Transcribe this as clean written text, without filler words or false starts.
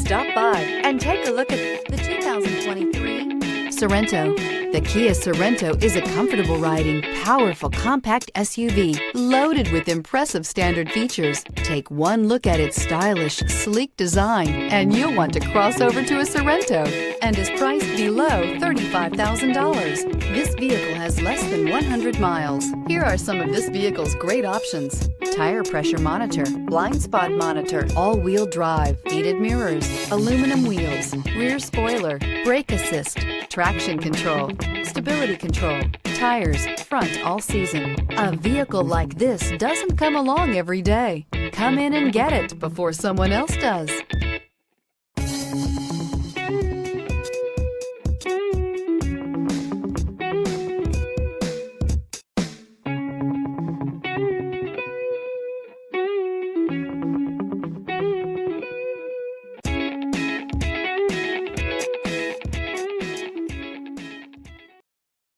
Stop by and take a look at the 2023 Sorento. The Kia Sorento is a comfortable riding, powerful compact SUV loaded with impressive standard features. Take one look at its stylish, sleek design and you'll want to cross over to a Sorento, and is priced below $35,000. This vehicle has less than 100 miles. Here are some of this vehicle's great options: tire pressure monitor, blind spot monitor, all-wheel drive, heated mirrors, aluminum wheels, rear spoiler, brake assist, traction control, stability control, tires, front all season. A vehicle like this doesn't come along every day. Come in and get it before someone else does.